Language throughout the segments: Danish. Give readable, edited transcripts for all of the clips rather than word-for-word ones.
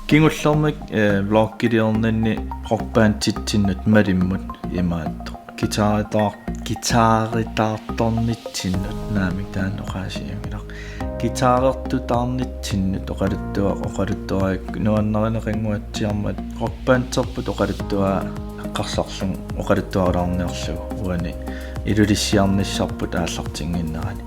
Kingullermik vloggidiornanni rockbandtinnut malimmut imaatto gitaaritaartornitsinnut naamik taannoqaasiamilaq gitaarertutaarnitsinnut oqaluttuaak nuannarineqinguatsiarmat rockbandterput oqaluttuaa eqqarsarlung oqaluttuaulaarniarlugu uani ilulissiarnissarput aallartinginnerani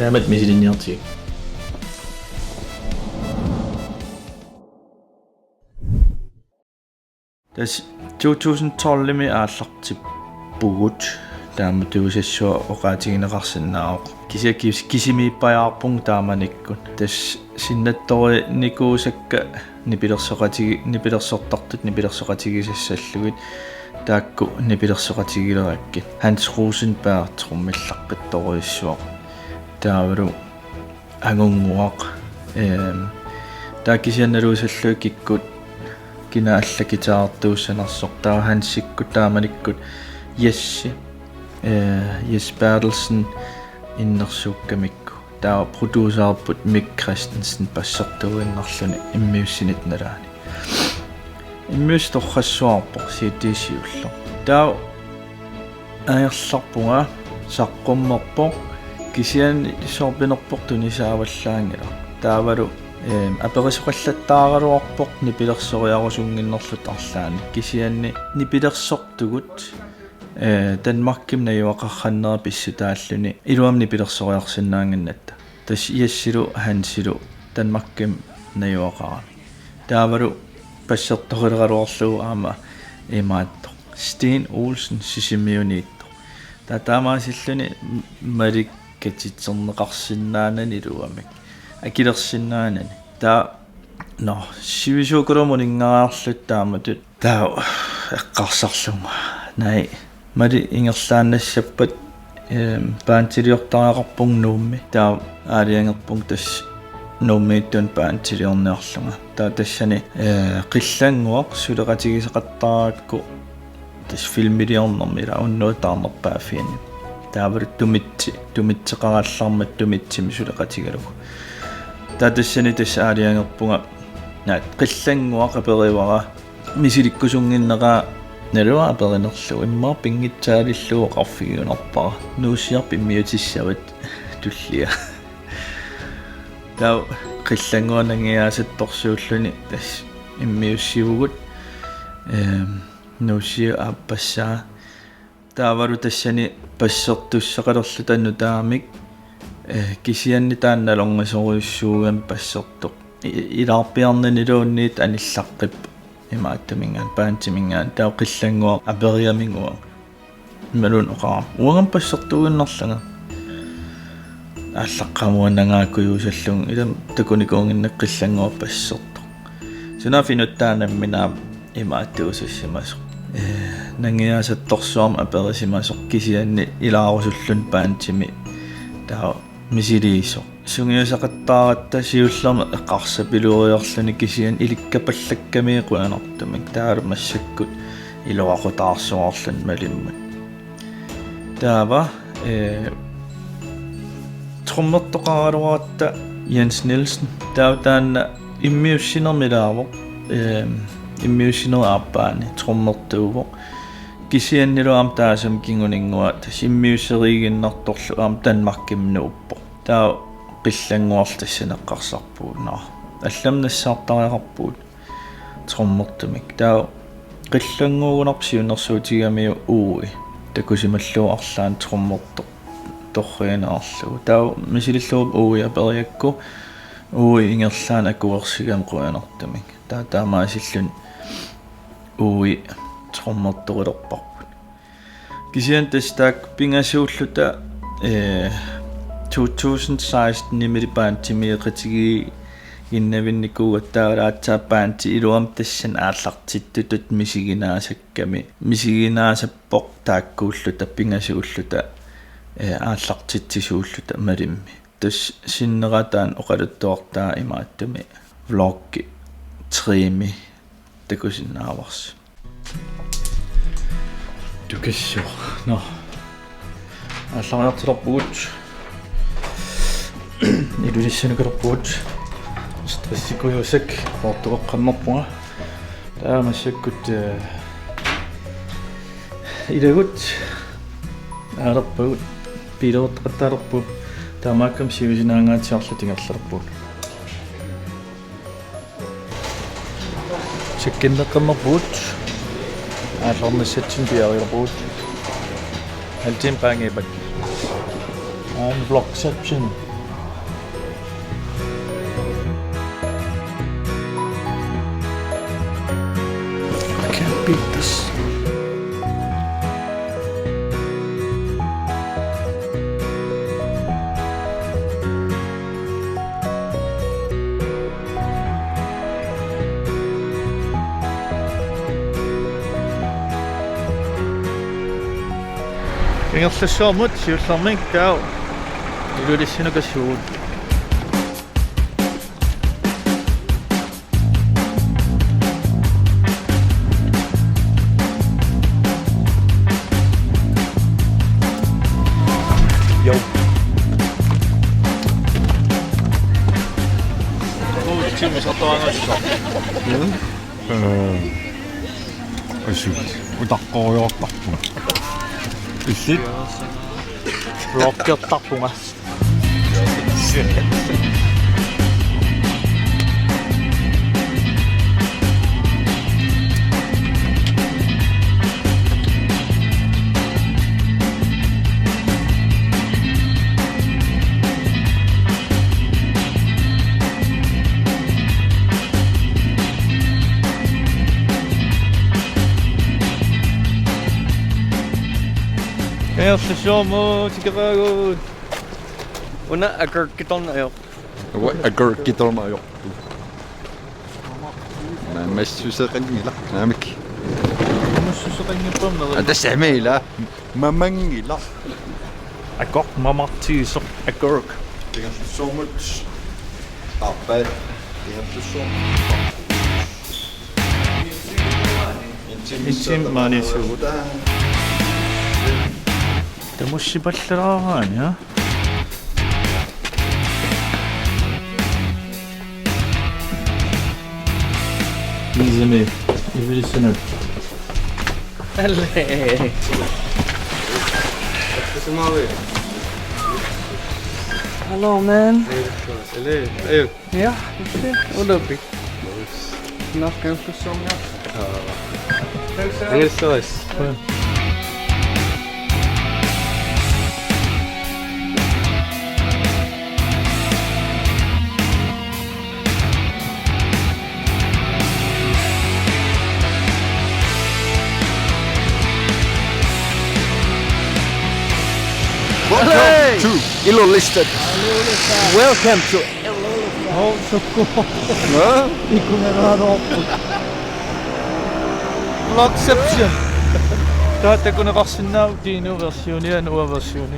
Taamat misilinniartik Tas 2012 aallartippugut taamatuusassua oqaatigineqarsinnaaq kisimiippajaarpung taamanikkut tas sinnattori nikuusakka nipilersoqatigisassallugut taakku nipilersoqatigilerakki Hans Rosenberg trummillaqqittoriissuaq Taavalu angunguaq taakisiannaluusallu kikkut kinaalla gitaartuussanarsoq taa Hansikkut taamanikkut Yes Bertelsen innersuukkamikku taa producerarput Mik Christensen passertuuinnerluni immiussinitnalaani immiustorrassuarpoq siitiisiullu taa aerlarpunga saqqummerpoq kisian sorbinerpoq tunisaawallaangila taavalu aperisqallattaaraluarpoq nipilersoriarusunginnerlut arlaani kisianni nipilersortugut Danmarkim najuaqarrannera pissutaalluni iluam nipilersoriarsinnaanginnatta tas iassilu Hansilu Danmarkim najuaqarami taavalu passertorileruarlugu aama imaatto Sten Olsen sisimiuniitto taamaasilluni Malik katitserneqarsinnaanani iluamik akilersinnaanani taa sivisuukulomuninngaraarlut taamatut taa eqqarsarlunga nai mali ingerlaannassappat paantiliortariaqarpung nuummi taa aaliangerpung tas nuummiittun paantiliorniarlunga taa tassani qillanguaq suleqatigiseqattaraakku tas filmiliornermila unnuutaarnerpaafiani taavalu tumitseqarallarmat tumitsimi suleqatigalugu taa tassani tas aaliangerpunga naat qillanguaq aperivara misilikkusunginneqaa nalua aperinerlugu immaa pingitsaalillugu qarfigunerpara nuussiarp immiutissavit tullia taa qillanguanangiaasattorsuulluni tas immiussivugut nuussia aapassaa taavalu tassani passertussaqalerlu tannutaamik kisianni taannalorngasoruissuugan passertoq ilaarpiarnaniluunniit anillaqqip imaattumingaan paantimingaan taa qillanguaq aperiamingua malun oqara uangam passertuuginnerlanga ааllaqqamuannangaakuyuusallung ilam takunikuunginnak qillanguaq passertoq sunafinuttaanamminaa imaattuusassimasoq nangiaasattorsuarma aperisimasoq kisianni ilaarusullun paantimi taa misiliisoq sungiusaqattaaratta siullerma eqqarsapiluuriorluni kisian ilikkapallakkameequanertumik taalumassakkut iluaqutaarsuarlun malimmat taava trummertoqaraluaratta Jens Nielsen tautaanna immiussinermilaavoq immiussineraapaani trummertuuvoq kisianniluam taasum kinguningua tas immiusseriiginnartorlu aam Danmarkim nuuppo taa qillanguartassaneqqarsarpuut алламнассаартариақарпуут труммертумик таа qillanguugunarsiunersuutigamiu uuи такусималлуарлаан труммерто торрианаарлугу таа мисилиллугу uuи апериакку uuи ингерлаан акуерсигам қуанартумик таа таамаасиллун uuи труммерторилерпарпут кисиан тастаак пингасууллута 2016 nimilipaantimiiqatigi innavinnikkuugattaalaatsaappaanti iluam tassan aallartittutut misiginaasappoq taakkuulluta pingasuulluta aallartitsisuulluta malimmi tas sinnerataan oqaluttuartaa imaattumi vloggi triimi takusinnaavars tukissio no аллариартилэрпугут илулиссанукалерпугут стрессикуйусак ортуэққаммерпуга таамассаккут илагут аалерпугут пилеэртеқаттаалерпуг таамааккам сивисинаангаатиарлу тингерлерпуг сиккиннеққаммерпугут ааллернассатсин пиариерпугут алтим паангебат Vlogception. I can't beat this. Ingerlassarmut siullarmik taa Ilulissannukassuut Jo. Utaqqoriorparput. Illit Rockbandtarpunga. Ingerlassarmut tikeragut. Una agurkitornajo. agurkitornaajorpu. Mamassuseqanngilaq naamik. Massuseqanngipamneri. Atassamiila mamangila. Agurk mamartiiser agurk. Ingerlassarmut arpaat Intim maanisugut. Tamussipalleraaraani ha. Izemi Ilulissat. Alle. Hello man. Hey, Ja, hoe loop ik? nog een persoon. Hoe is het? Welcome to Ilulissat. Welcome to Ilulissat. Oh, so cool. Vlogception. Tätä kun rassin nautiin versioon ja nuo versioon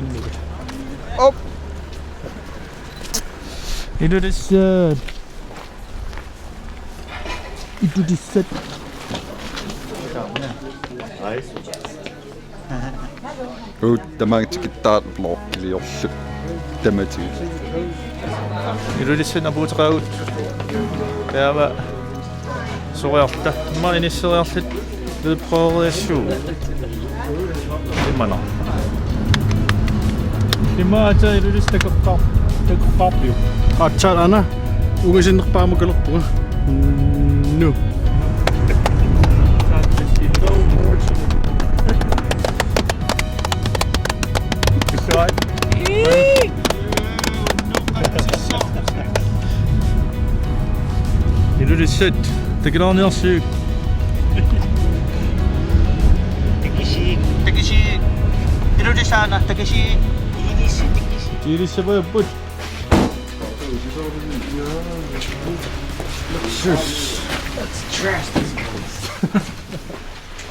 Op. Ilulissat. Ilulissat. Uuttamagtikittaat blogiliorlut tamati. Ilulissat apuutaqagut. Taava soriarta. Maanisseriarlut vedprøveriassuut. Imana. Imaata Ilulissat taqqarpiu. Atsaat ana ugisinnerpaamukalerpuga. Nu. Ilulissat taqilaarniarsuuk. Takishi Ilulissana Takishi Ilulissaput. That's trash.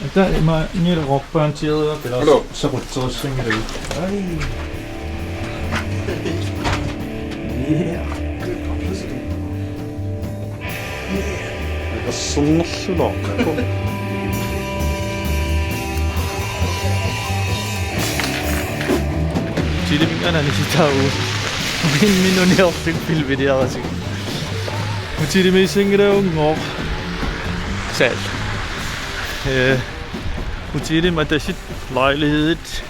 Ata ima niil Rockbandti Hallo. Sarutserissangulu. Ai. Yeah. Qassernerlulaarqaqu. Tiliming ana nisitau. Minuniortik pilvidiarasik. Utilimisiнгiraungoor. Sal. Utilim atasit lejlighedet.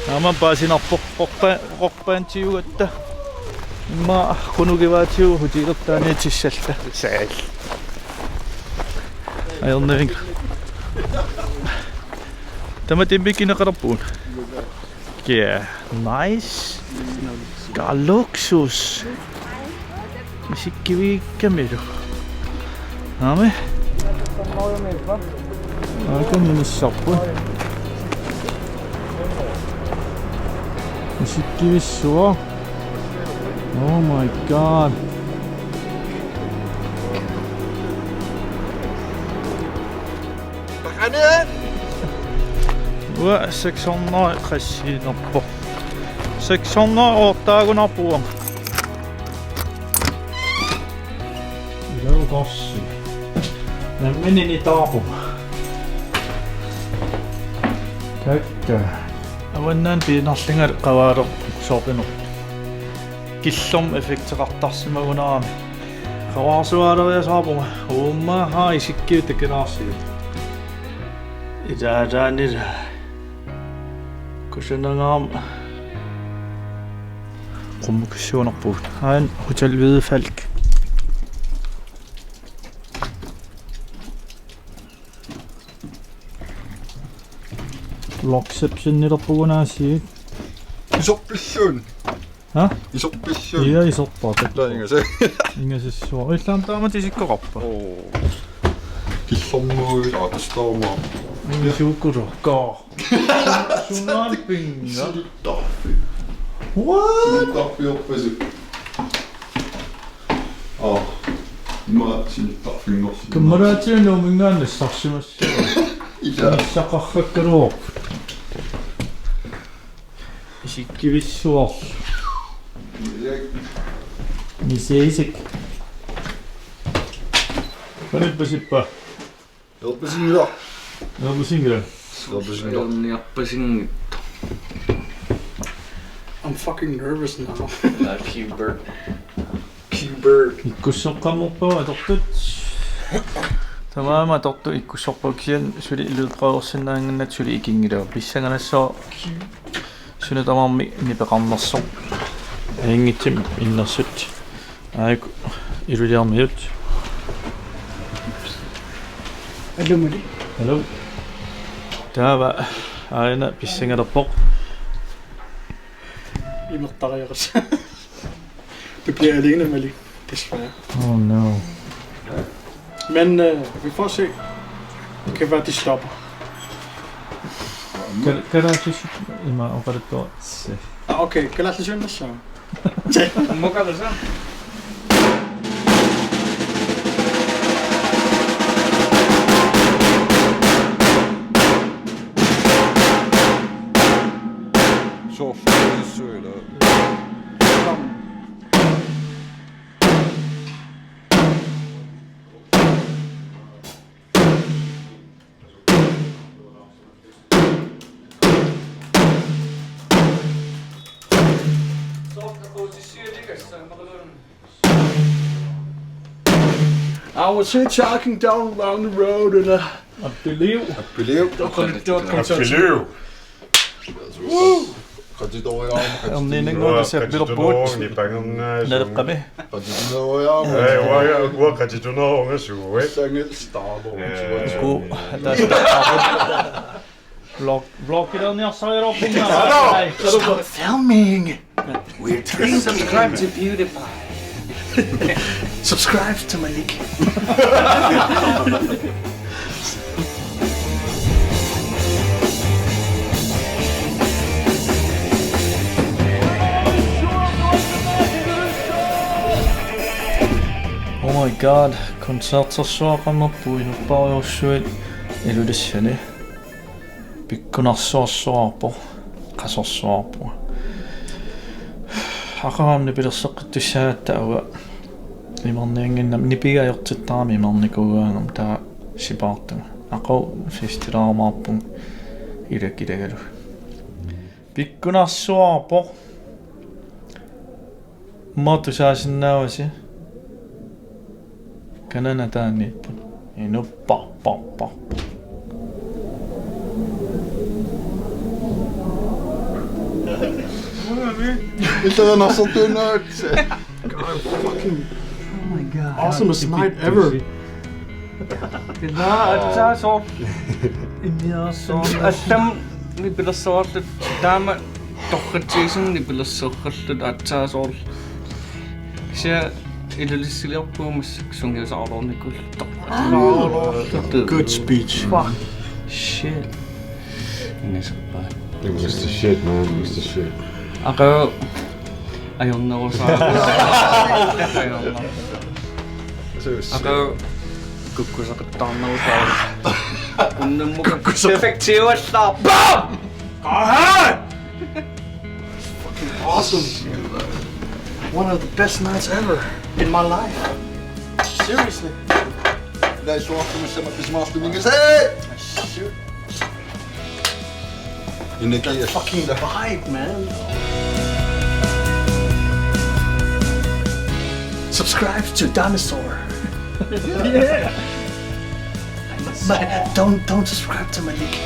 Naman pasinarpoq rockbandtiugatta. Imma kunugivaatigu hutilertaani tissalla. Sal. Ayornering. Tamatimbikineqarpuun. Yeah, nice. Galluxus. Misikkiviikkamilu. Ame. Aika minissarpu. Misikkivissuo. Oh my god. Ua 660 608 Ilulissat. Mä menin niitä aapumaan. Käkkää. Avannaan piinarlingal qavaaro soopinut. Killum effektiqartarsimagunaami. Qavarsuaaleria saapuma. Umma haisikkiutekinaarsi. Idaadaanira. Kusanangaam. Kommunikationerpuut. Ein Hotel Hvide Falk. Lockceptionnerpugunaasi. Isorpilluun. Ha? Isorpilluun. Ja isorpaa. Laingase. Ingasissua. Islaamtaama tisikkoqarpa. Killormuu saatastoomaa. Ingasuukkurukkaa. Sunaalpinga. Silittarpi. What? Silittarpi oppasu. Mä silittarpingorsi. Kammaraatianuumingaannissarsimassua. Ida. Saqarrakkaluuq. Isikkivissuar. Niseisik. Panipasippa. Elpasingila. Elpasingila. Elpasingila. I'm fucking nervous now. Q-Bird. Ikkussoqqamorpaa atortut. Tamaama atortu ikkussorpakian suli iluuqaorsinnaangannat suli ikingilaa pissanganassoo sunu tamarmi nipeqarnersoq aingitsim innersut aiku iluliarmiut. Allumali. Hello. Taava aina pissangalerpoq. Imertariaqas. Du bliver alene, Malik. Desværre. Oh no. Men vi får se. Det kan være, de stopper. Karatis ima oqaluttuaa. Okay, gratulations så. Mukalasa. Så frisøler. I was hitchhiking down the road and Appelev. Appelev. Ernninanguuta sappilerpuut. Naleqqami. Ku Vloggilerniarsariorpinga. stop filming. We're trying to subscribe to PewDiePie. Subscribe to Malik. Oh my god, koncertersuaqammerpu inuppariorsuit Ilulissani. Pikkunarsuarsuarpo qasorsuarpu. Aqaramni pilerseqqittussaatta uga nimarnianginna nipigaajortittaramimarnikuugaangam taa sipaartuma aqo festilaarmaarpung ilakilagalu pikkunarsuarpo matusaasinnauasi kanana taanniippu inupparparparpu Mitä on asuttu nörtse? God, fucking awesomest night ever. Atsaasor. Attam nipilassoortut taama torratiisun nipilassorrallut atsaasor. Se ilulissiliorpuumas sungiusaarlornikul torratiisun. Good speech. Fuck. Shit. It was the shit, man. It was the shit. Ako ayonnarusaa. Ayonna. Ako kukkusaqattaarnarusaa. Unnammuka perfektiuallaa. BAM! Fucking awesome. One of the best nights ever in my life. Seriously. Näissä suostumissa maastuminen se! Shoot. That Fucking vibe, man. Subscribe to Dinosaur. Yeah. But don't subscribe to Malik.